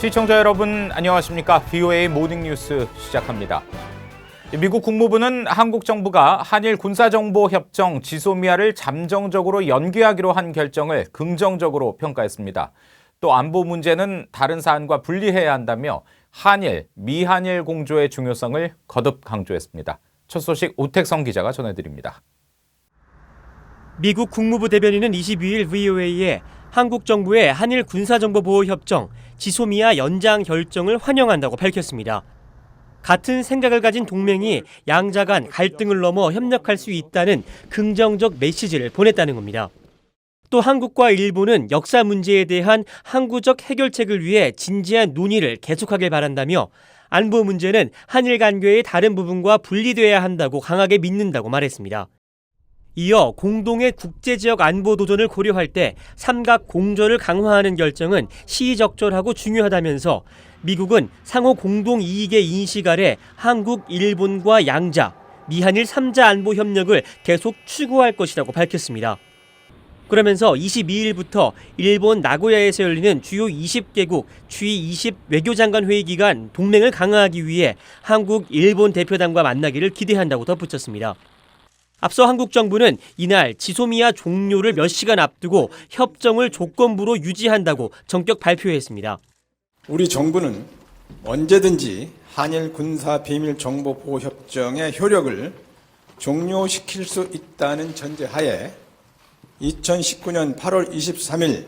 시청자 여러분 안녕하십니까? VOA 모닝 뉴스 시작합니다. 미국 국무부는 한국 정부가 한일 군사정보협정 지소미아를 잠정적으로 연기하기로 한 결정을 긍정적으로 평가했습니다. 또 안보 문제는 다른 사안과 분리해야 한다며 한일, 미한일 공조의 중요성을 거듭 강조했습니다. 첫 소식 오택성 기자가 전해드립니다. 미국 국무부 대변인은 22일 VOA에 한국 정부의 한일 군사정보보호협정 지소미아 연장 결정을 환영한다고 밝혔습니다. 같은 생각을 가진 동맹이 양자 간 갈등을 넘어 협력할 수 있다는 긍정적 메시지를 보냈다는 겁니다. 또 한국과 일본은 역사 문제에 대한 항구적 해결책을 위해 진지한 논의를 계속하길 바란다며 안보 문제는 한일 관계의 다른 부분과 분리돼야 한다고 강하게 믿는다고 말했습니다. 이어 공동의 국제지역 안보 도전을 고려할 때 삼각 공조를 강화하는 결정은 시의적절하고 중요하다면서 미국은 상호 공동 이익의 인식 아래 한국, 일본과 양자, 미한일 3자 안보 협력을 계속 추구할 것이라고 밝혔습니다. 그러면서 22일부터 일본 나고야에서 열리는 주요 20개국 G20 외교장관 회의 기간 동맹을 강화하기 위해 한국, 일본 대표단과 만나기를 기대한다고 덧붙였습니다. 앞서 한국 정부는 이날 지소미아 종료를 몇 시간 앞두고 협정을 조건부로 유지한다고 전격 발표했습니다. 우리 정부는 언제든지 한일 군사 비밀 정보 보호 협정의 효력을 종료시킬 수 있다는 전제하에 2019년 8월 23일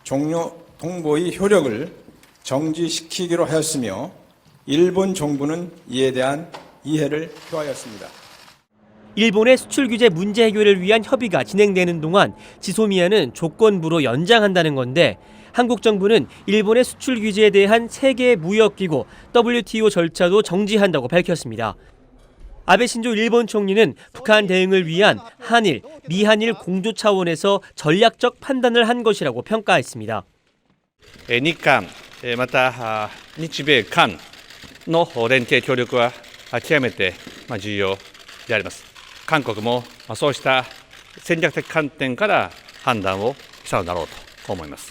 종료 통보의 효력을 정지시키기로 하였으며 일본 정부는 이에 대한 이해를 표하였습니다. 일본의 수출 규제 문제 해결을 위한 협의가 진행되는 동안 지소미아는 조건부로 연장한다는 건데 한국 정부는 일본의 수출 규제에 대한 세계 무역기구 WTO 절차도 정지한다고 밝혔습니다. 아베 신조 일본 총리는 북한 대응을 위한 한일, 미한일 공조 차원에서 전략적 판단을 한 것이라고 평가했습니다. 日韓、また日米韓の連携協力は極めて重要であります。韓国もそうした戦略的観点から判断をしたのだろうと思います。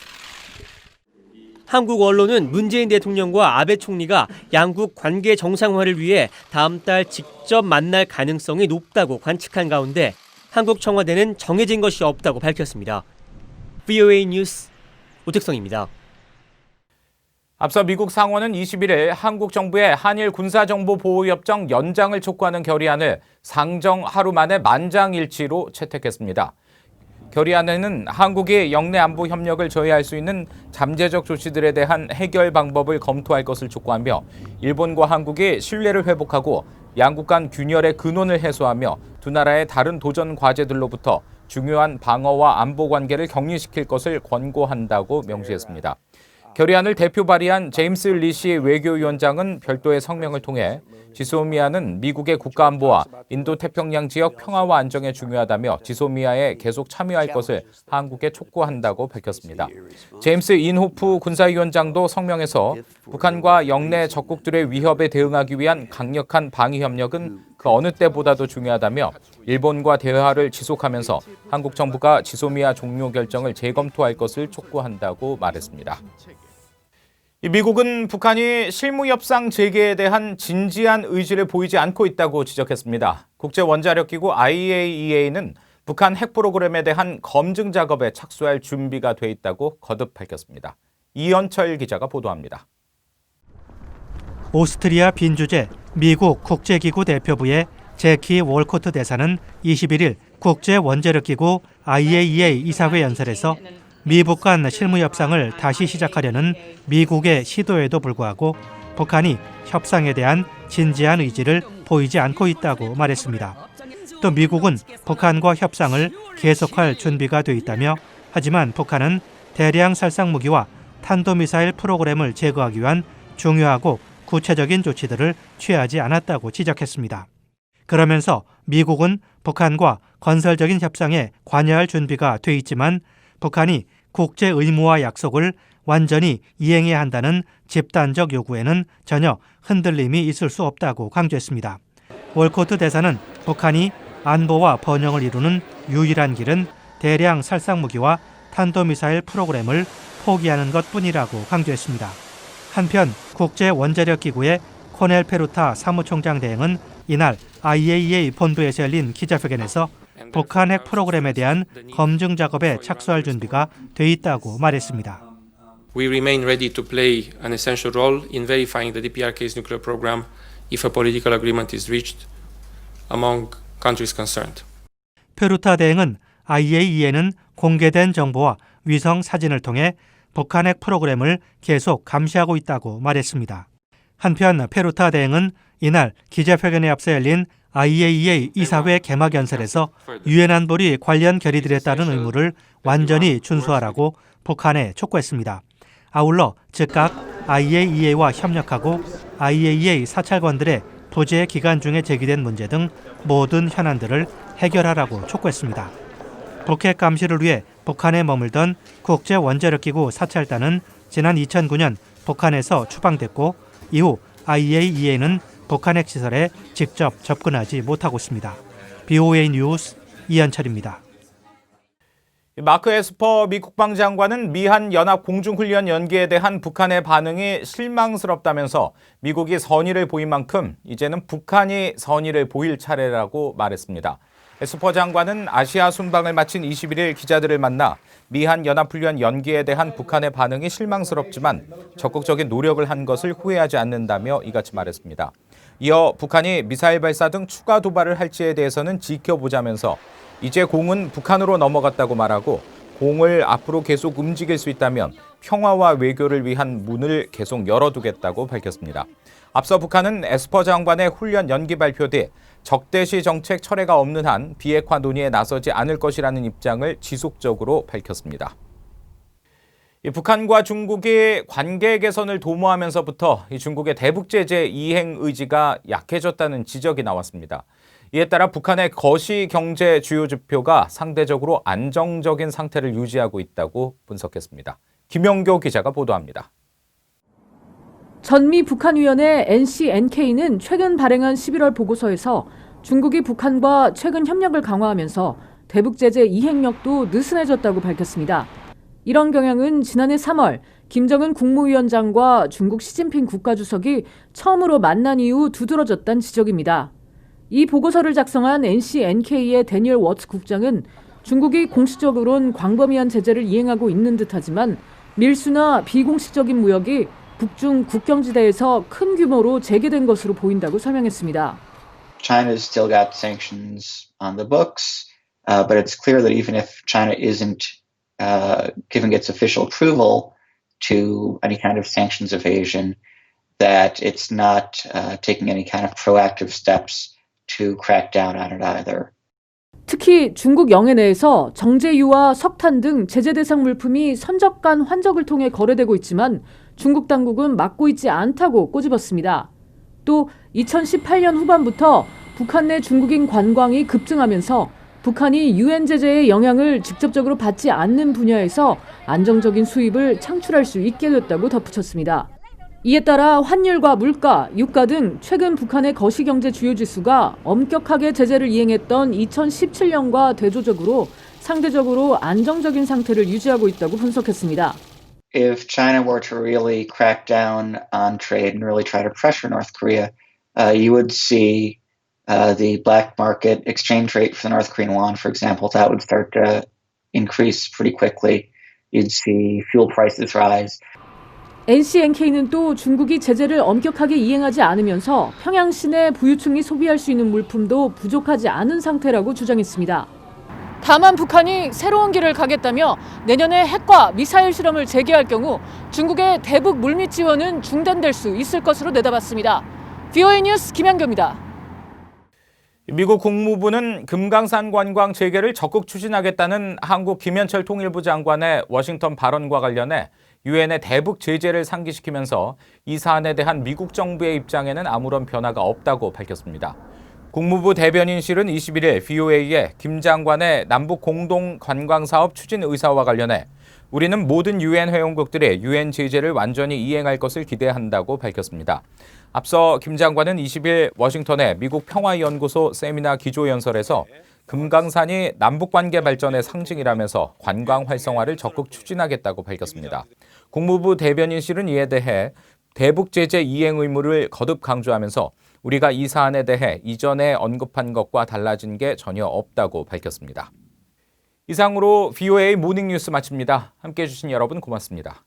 한국 언론은 문재인 대통령과 아베 총리가 양국 관계 정상화를 위해 다음 달 직접 만날 가능성이 높다고 관측한 가운데 한국 청와대는 정해진 것이 없다고 밝혔습니다. VOA 뉴스 오택성입니다. 앞서 미국 상원은 21일 한국 정부의 한일 군사정보보호협정 연장을 촉구하는 결의안을 상정 하루 만에 만장일치로 채택했습니다. 결의안에는 한국이 영내 안보 협력을 저해할 수 있는 잠재적 조치들에 대한 해결 방법을 검토할 것을 촉구하며 일본과 한국이 신뢰를 회복하고 양국 간 균열의 근원을 해소하며 두 나라의 다른 도전 과제들로부터 중요한 방어와 안보 관계를 격리시킬 것을 권고한다고 명시했습니다. 결의안을 대표 발의한 제임스 리시 외교위원장은 별도의 성명을 통해 지소미아는 미국의 국가안보와 인도태평양 지역 평화와 안정에 중요하다며 지소미아에 계속 참여할 것을 한국에 촉구한다고 밝혔습니다. 제임스 인호프 군사위원장도 성명에서 북한과 영내 적국들의 위협에 대응하기 위한 강력한 방위 협력은 그 어느 때보다도 중요하다며 일본과 대화를 지속하면서 한국 정부가 지소미아 종료 결정을 재검토할 것을 촉구한다고 말했습니다. 미국은 북한이 실무협상 재개에 대한 진지한 의지를 보이지 않고 있다고 지적했습니다. 국제원자력기구 IAEA는 북한 핵 프로그램에 대한 검증 작업에 착수할 준비가 돼 있다고 거듭 밝혔습니다. 이현철 기자가 보도합니다. 오스트리아 빈 주재 미국 국제기구 대표부의 제키 월코트 대사는 21일 국제원자력기구 IAEA 이사회 연설에서 미북 간 실무 협상을 다시 시작하려는 미국의 시도에도 불구하고 북한이 협상에 대한 진지한 의지를 보이지 않고 있다고 말했습니다. 또 미국은 북한과 협상을 계속할 준비가 돼 있다며 하지만 북한은 대량 살상 무기와 탄도미사일 프로그램을 제거하기 위한 중요하고 구체적인 조치들을 취하지 않았다고 지적했습니다. 그러면서 미국은 북한과 건설적인 협상에 관여할 준비가 돼 있지만 북한이 국제 의무와 약속을 완전히 이행해야 한다는 집단적 요구에는 전혀 흔들림이 있을 수 없다고 강조했습니다. 월코트 대사는 북한이 안보와 번영을 이루는 유일한 길은 대량 살상무기와 탄도미사일 프로그램을 포기하는 것뿐이라고 강조했습니다. 한편 국제원자력기구의 코넬 페루타 사무총장 대행은 이날 IAEA 본부에서 열린 기자회견에서 북한 핵 프로그램에 대한 검증 작업에 착수할 준비가 돼 있다고 말했습니다. We remain ready to play an essential role in verifying the DPRK's nuclear program if a political agreement is reached among countries concerned. 페루타 대행은 IAEA는 공개된 정보와 위성 사진을 통해 북한 핵 프로그램을 계속 감시하고 있다고 말했습니다. 한편 페루타 대행은 이날 기자회견에 앞서 열린 IAEA 이사회 개막 연설에서 유엔 안보리 관련 결의들에 따른 의무를 완전히 준수하라고 북한에 촉구했습니다. 아울러 즉각 IAEA와 협력하고 IAEA 사찰관들의 부재 기간 중에 제기된 문제 등 모든 현안들을 해결하라고 촉구했습니다. 북핵 감시를 위해 북한에 머물던 국제원자력기구 사찰단은 지난 2009년 북한에서 추방됐고 이후 IAEA는 북한 핵시설에 직접 접근하지 못하고 있습니다. BOA 뉴스 이현철입니다. 마크 에스퍼 미국 방장관은 미한 연합 공중훈련 연기에 대한 북한의 반응이 실망스럽다면서 미국이 선의를 보인 만큼 이제는 북한이 선의를 보일 차례라고 말했습니다. 에스퍼 장관은 아시아 순방을 마친 21일 기자들을 만나 미한 연합훈련 연기에 대한 북한의 반응이 실망스럽지만 적극적인 노력을 한 것을 후회하지 않는다며 이같이 말했습니다. 이어 북한이 미사일 발사 등 추가 도발을 할지에 대해서는 지켜보자면서 이제 공은 북한으로 넘어갔다고 말하고 공을 앞으로 계속 움직일 수 있다면 평화와 외교를 위한 문을 계속 열어두겠다고 밝혔습니다. 앞서 북한은 에스퍼 장관의 훈련 연기 발표 뒤 적대시 정책 철회가 없는 한 비핵화 논의에 나서지 않을 것이라는 입장을 지속적으로 밝혔습니다. 북한과 중국이 관계 개선을 도모하면서부터 중국의 대북 제재 이행 의지가 약해졌다는 지적이 나왔습니다. 이에 따라 북한의 거시 경제 주요 지표가 상대적으로 안정적인 상태를 유지하고 있다고 분석했습니다. 김영교 기자가 보도합니다. 전미 북한위원회 NCNK는 최근 발행한 11월 보고서에서 중국이 북한과 최근 협력을 강화하면서 대북 제재 이행력도 느슨해졌다고 밝혔습니다. 이런 경향은 지난해 3월 김정은 국무위원장과 중국 시진핑 국가주석이 처음으로 만난 이후 두드러졌다는 지적입니다. 이 보고서를 작성한 NCNK의 데니얼 워츠 국장은 중국이 공식적으로는 광범위한 제재를 이행하고 있는 듯하지만 밀수나 비공식적인 무역이 북중 국경지대에서 큰 규모로 재개된 것으로 보인다고 설명했습니다. China's still got sanctions on the books, but it's clear that even if China isn't giving its official approval to any kind of sanctions evasion, that it's not taking any kind of proactive steps to crack down on it either. 특히 중국 영해 내에서 정제유와 석탄 등 제재 대상 물품이 선적 간 환적을 통해 거래되고 있지만 중국 당국은 막고 있지 않다고 꼬집었습니다. 또 2018년 후반부터 북한 내 중국인 관광이 급증하면서 북한이 유엔 제재의 영향을 직접적으로 받지 않는 분야에서 안정적인 수입을 창출할 수 있게 됐다고 덧붙였습니다. 이에 따라 환율과 물가, 유가 등 최근 북한의 거시경제 주요 지수가 엄격하게 제재를 이행했던 2017년과 대조적으로 상대적으로 안정적인 상태를 유지하고 있다고 분석했습니다. If China were to really crack down on trade and really try to pressure North Korea, you would see the black market exchange rate for the North Korean won, for example, that would start to increase pretty quickly. You'd see fuel prices rise. NCNK는 또 중국이 제재를 엄격하게 이행하지 않으면서 평양 시내 부유층이 소비할 수 있는 물품도 부족하지 않은 상태라고 주장했습니다. 다만 북한이 새로운 길을 가겠다며 내년에 핵과 미사일 실험을 재개할 경우 중국의 대북 물밑 지원은 중단될 수 있을 것으로 내다봤습니다. BOA 뉴스 김양교입니다. 미국 국무부는 금강산 관광 재개를 적극 추진하겠다는 한국 김현철 통일부 장관의 워싱턴 발언과 관련해 유엔의 대북 제재를 상기시키면서 이 사안에 대한 미국 정부의 입장에는 아무런 변화가 없다고 밝혔습니다. 국무부 대변인실은 21일 BOA에 김 장관의 남북 공동 관광사업 추진 의사와 관련해 우리는 모든 유엔 회원국들의 유엔 제재를 완전히 이행할 것을 기대한다고 밝혔습니다. 앞서 김 장관은 20일 워싱턴의 미국 평화연구소 세미나 기조연설에서 금강산이 남북관계 발전의 상징이라면서 관광 활성화를 적극 추진하겠다고 밝혔습니다. 국무부 대변인실은 이에 대해 대북 제재 이행 의무를 거듭 강조하면서 우리가 이 사안에 대해 이전에 언급한 것과 달라진 게 전혀 없다고 밝혔습니다. 이상으로 VOA 모닝뉴스 마칩니다. 함께해 주신 여러분 고맙습니다.